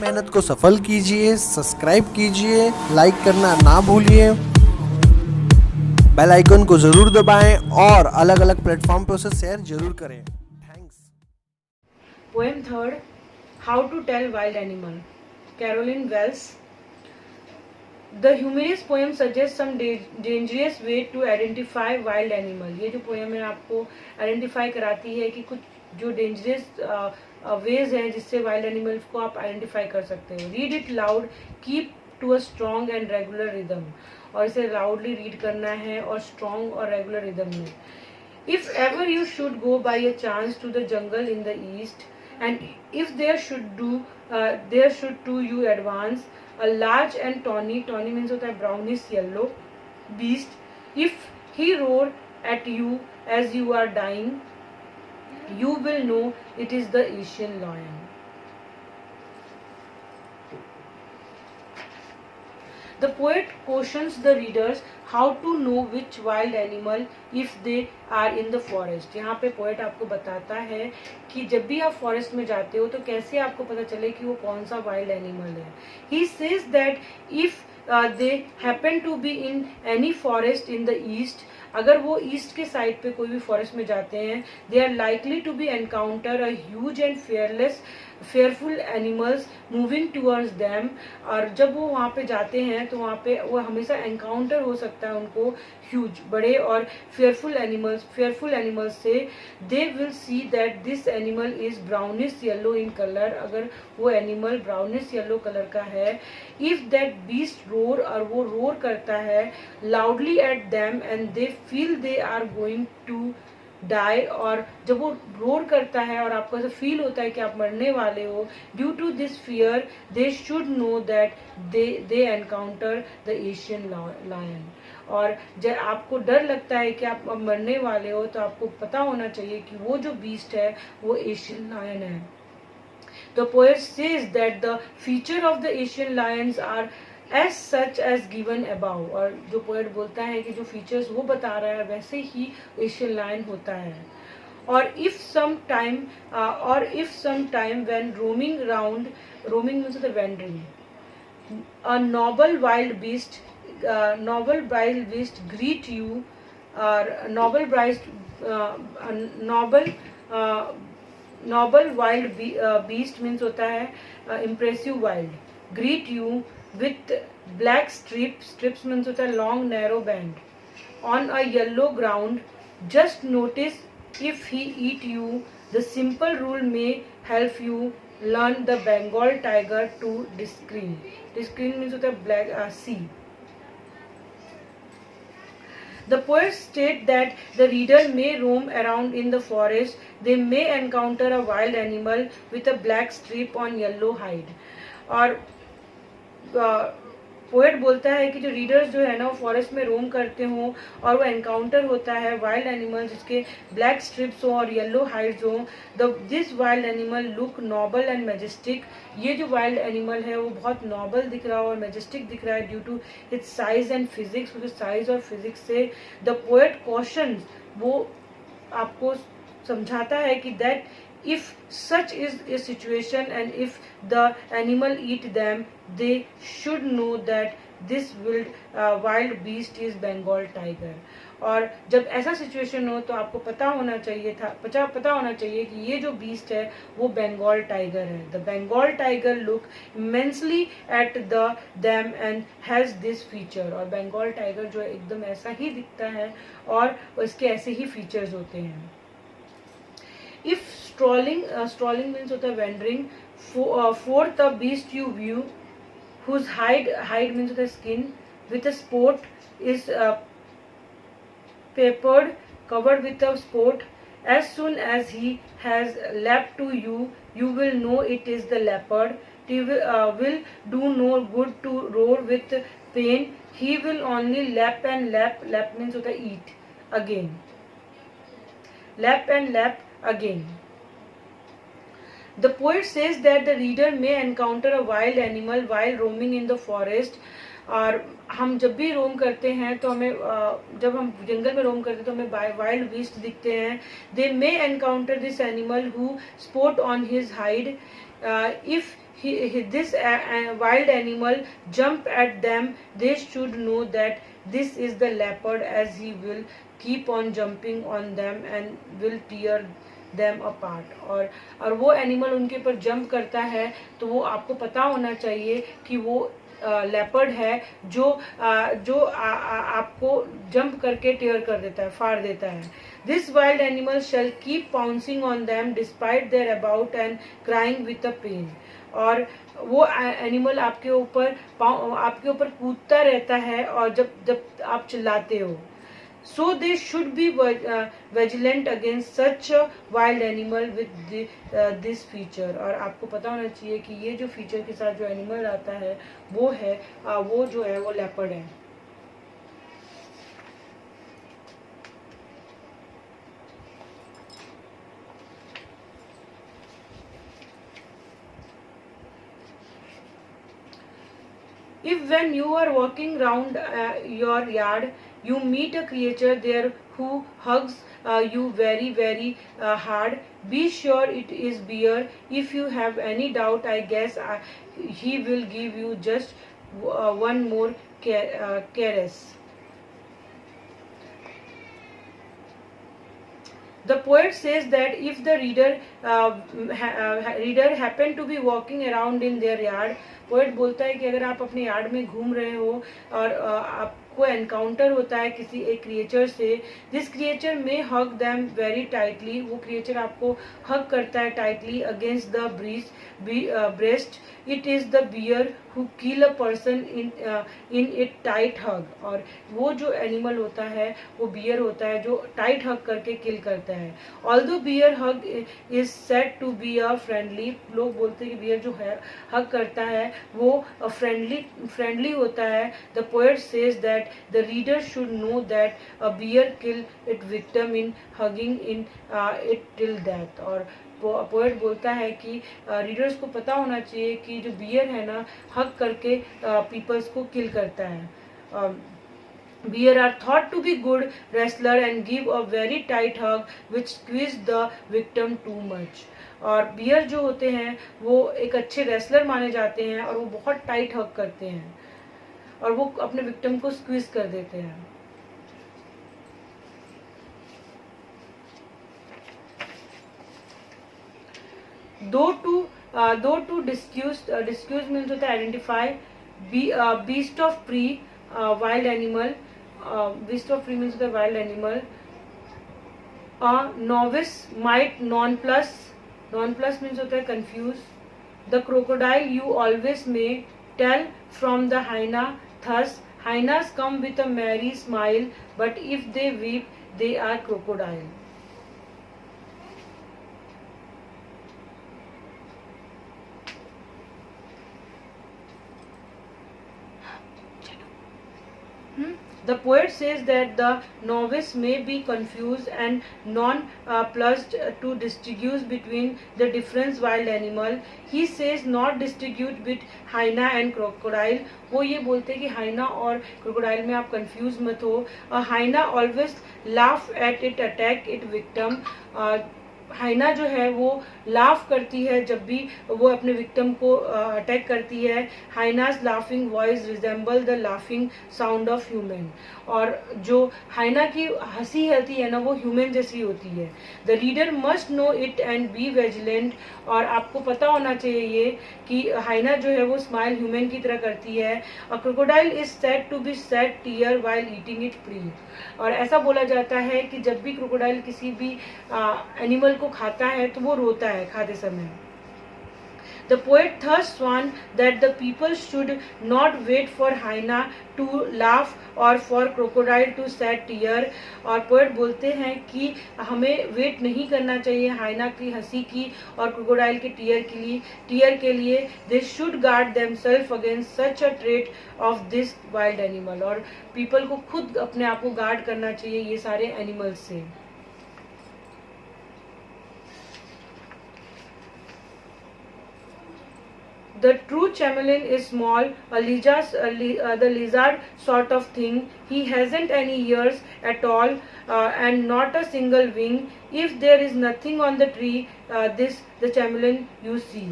मेहनत को सफल कीजिए, सब्सक्राइब कीजिए, लाइक करना ना भूलिए, बेल आइकन को जरूर दबाएं और अलग अलग प्लेटफॉर्म पे उसे शेयर जरूर करें। Thanks. Poem third, How to Tell Wild Animal, Caroline Wells. The humorous poem suggests some dangerous way to identify wild animal. ये जो poem है आपको आइडेंटिफाई कराती है कि कुछ जो डेंजरस वेज हैं जिससे वाइल्ड एनिमल्स को आप आइडेंटिफाई कर सकते हैं. Read it loud, keep to a strong and regular rhythm. और इसे लाउडली रीड करना है और स्ट्रॉन्ग और रेगुलर रिदम में. If ever you should go by a chance to the jungle in the east, and if there should to you advance a large and tawny means hota hai brownish yellow beast. If he roar at you as you are dying, you will know it is the Asian lion. The poet cautions the readers how to know which wild animal if they are in the forest. यहाँ पे poet आपको बताता है कि जब भी आप forest में जाते हो तो कैसे आपको पता चले कि वो कौन सा wild animal है. He says that if they happen to be in any forest in the east, अगर वो ईस्ट के साइड पे कोई भी फॉरेस्ट में जाते हैं, they are likely to be encounter a huge and fearful animals moving towards them. और जब वो वहाँ पे जाते हैं तो वहाँ पे वो हमेशा एनकाउंटर हो सकता है उनको ह्यूज बड़े और fearful animals से. they will see that this animal is brownish yellow in color. अगर वो एनिमल ब्राउनिश येलो कलर का है. if that beast roar, और वो रोर करता है loudly at them and they feel they are going to die, और जब वो रोर करता है और आपको ऐसा फील होता है कि आप मरने वाले हो, due to this fear they should know that they encounter the Asian lion. और जब आपको डर लगता है कि आप मरने वाले हो तो आपको पता होना चाहिए कि वो जो बीस्ट है वो एशियन लायन है. The poet says that the feature of the Asian lions are as such as given above. और जो पोएट बोलता है कि जो फीचर्स वो बता रहा है वैसे ही एशियन लायन होता है. और if some time when roaming means the wandering, a noble wild beast greet you, or noble wild beast means होता है impressive wild. greet you with black strips means होता है long narrow band on a yellow ground. just notice if he eat you. the simple rule may help you learn the Bengal tiger to discern means होता है black sea. The poets state that the reader may roam around in the forest. They may encounter a wild animal with a black strip on yellow hide. और poet बोलता है कि जो readers जो है ना वो फॉरेस्ट में रोम करते हो और वो एनकाउंटर होता है वाइल्ड एनिमल जिसके ब्लैक स्ट्रिप्स हो और येलो हाइड्स हो. This wild animal look noble and majestic. ये जो वाइल्ड एनिमल है वो बहुत नॉबल दिख रहा है और मैजेस्टिक दिख रहा है due to its size and physics. क्योंकि साइज और फिजिक्स से द पोएट कॉशंस, वो आपको समझाता है कि that if such is a situation and if the animal eat them, they should know that this wild beast is Bengal tiger. और जब ऐसा सिचुएशन हो तो आपको पता होना चाहिए कि ये जो बीस्ट है वो बंगाल टाइगर है. The Bengal tiger look immensely at them and has this feature. और बंगाल टाइगर जो है एकदम ऐसा ही दिखता है और इसके ऐसे ही फीचर्स होते हैं. If strolling means होता है wandering. Fourth, a beast you view whose hide means होता है skin with a spot is papered, covered with a spot. As soon as he has leapt to you, you will know it is the leopard. He will do no good to roar with pain. He will only lap and lap. Lap means होता है eat again. Lap and lap again. The poet says that the reader may encounter a wild animal while roaming in the forest. और हम जब भी रोम करते हैं तो हमें जब हम जंगल में रोम करते हैं तो हमें वाइल्ड बीस्ट दिखते हैं. They may encounter this animal who sport on his hide. If this wild animal jump at them, they should know that this is the leopard, as he will keep on jumping on them and will tear them apart. और वो animal उनके ऊपर jump करता है तो वो आपको पता होना चाहिए कि वो लेपर्ड है जो आपको जंप करके टेयर कर देता है, फाड़ देता है. This wild animal shall keep pouncing on them despite their about and crying with a pain. और वो एनिमल आपके ऊपर कूदता रहता है और जब आप चिल्लाते हो. So they should be vigilant against such wild animal with this feature. और आपको पता होना चाहिए कि ये जो फीचर के साथ जो एनिमल आता है वो जो है वो लेपर्ड है. If when you are walking round your yard, you meet a creature there who hugs you very, very hard, be sure it is bear. If you have any doubt, I guess he will give you just one more caress. The poet says that if the reader happen to be walking around in their yard, poet बोलता है कि अगर आप अपने yard में घूम रहे हो और आपको एनकाउंटर होता है किसी एक क्रिएचर से, this creature may hug them very tightly. वो क्रिएचर आपको हग करता है tightly against the breast. It is the bear who kill a person in it tight hug. और वो जो एनिमल होता है वो बियर होता है जो टाइट हग करके किल करता है. Although bear hug is said to be a friendly. लोग बोलते हैं कि बियर जो है हग करता है वो फ्रेंडली होता है. The poet says that the reader should know that a bear kill it victim in hugging in it till death. और पोएट बोलता है कि रीडर्स को पता होना चाहिए कि जो बियर है ना हग करके पीपल्स को किल करता है. Bear are thought to be good wrestler and give a very tight hug which squeeze the victim too much. और बियर जो होते हैं वो एक अच्छे रेसलर माने जाते हैं और वो बहुत टाइट हग करते हैं और वो अपने विक्टिम को स्क्वीज कर देते हैं. दो टू डिस्क्यूज मीन्स होता है identify. Beast of prey wild animal. Beast of prey means होता है wild animal. Novice might nonplus means होता है confuse. The crocodile you always may tell from the hyena. Thus hyenas come with a merry smile, but if they weep they are crocodile. The poet says that the novice may be confused and nonplussed to distinguish between the different wild animal. He says not distinguish with hyena and crocodile. वो ये बोलते हैं कि हाइना और crocodile में आप confuse मत हो. Hyena always laugh at it attack it victim. Hyena जो है वो लाफ करती है जब भी वो अपने विक्टिम को अटैक करती है. Hyenas laughing voice resemble the laughing sound of human. और जो हाइना की हंसी होती है ना वो ह्यूमन जैसी होती है. The reader must know it and be vigilant. और आपको पता होना चाहिए ये कि हाइना जो है वो स्माइल ह्यूमन की तरह करती है. और crocodile is said to be shed tear while eating it prey. और ऐसा बोला जाता है कि जब भी क्रोकोडाइल किसी भी एनिमल को खाता है तो वो रोता है खाते समय. The poet thus warned that the people should not wait for hyena to laugh or for crocodile to shed tear. और पोएट बोलते हैं कि हमें वेट नहीं करना चाहिए हाइना की हंसी की और क्रोकोडाइल के टीयर के लिए. They should guard themselves against such a trait of this wild animal. और पीपल को खुद अपने आप को गार्ड करना चाहिए ये सारे एनिमल्स से. The true chameleon is small, the lizard sort of thing. He hasn't any ears at all, and not a single wing. If there is nothing on the tree, the chameleon you see.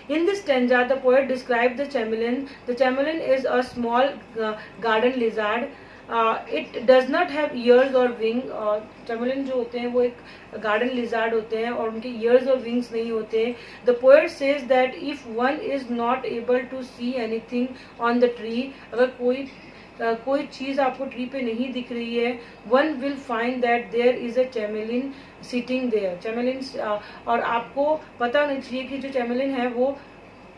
In this stanza, the poet described the chameleon. The chameleon is a small garden lizard. It does not have ears or wing. chameleon जो होते हैं वो एक garden lizard होते हैं और उनके ears और wings नहीं होते. The poet says that if one is not able to see anything on the tree, अगर कोई चीज़ आपको ट्री पे नहीं दिख रही है, one will find that there is a chameleon sitting there. chameleon और आपको पता होना चाहिए कि जो chameleon है वो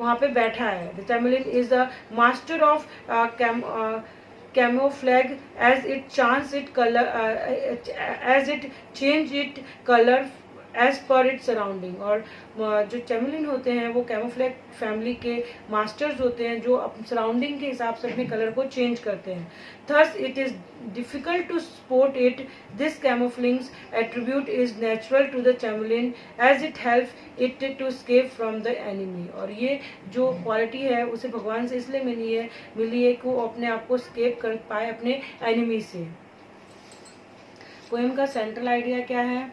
वहाँ पे बैठा है. The chameleon is the master of camouflage, as it change its color as per its surrounding. और जो चैमलिन होते हैं वो कैमोफ्लेज फैमिली के मास्टर्स होते हैं जो सराउंडिंग के हिसाब से अपने कलर को चेंज करते हैं. Thus it is difficult to spot it. This camouflaging attribute is natural to the chameleon as it helps it to escape from the enemy. और ये जो क्वालिटी है उसे भगवान से इसलिए मिली है कि वो अपने आप को escape कर पाए अपने एनिमी से. पोएम का सेंट्रल आइडिया क्या है?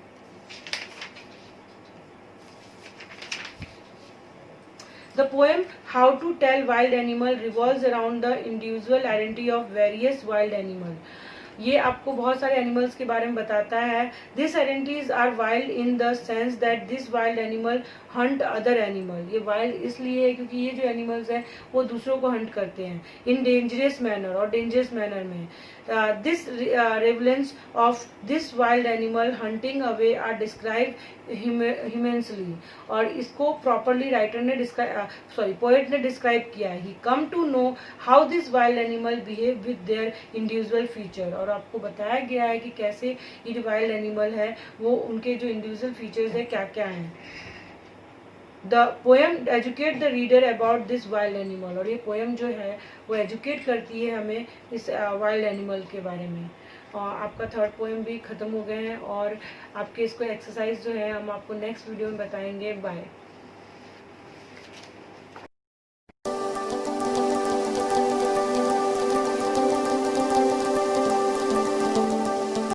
The poem How to Tell Wild Animal revolves around the individual identity of various wild animals. ये आपको बहुत सारे एनिमल्स के बारे में बताता है. This identities are wild in the sense that this wild animal hunt other animal. ये वाइल्ड इसलिए है क्योंकि ये जो एनिमल्स हैं वो दूसरों को हंट करते हैं इन डेंजरस मैनर और डेंजरस मैनर में. This relevance of this wild animal hunting away are describe humanly. और इसको प्रॉपरली राइटर ने पोएट ने डिस्क्राइब किया है. He come to know how this wild animal behave with their individual feature. और आपको बताया गया है कि कैसे ये जो वाइल्ड एनिमल है वो उनके जो इंडिविजुअल फीचर्स है क्या क्या हैं. The poem educate the reader about this wild animal. और ये पोएम जो है वो एजुकेट करती है हमें इस वाइल्ड एनिमल के बारे में. और आपका थर्ड पोएम भी ख़त्म हो गए हैं और आपके इसको एक्सरसाइज जो है हम आपको नेक्स्ट वीडियो में बताएंगे. बाय.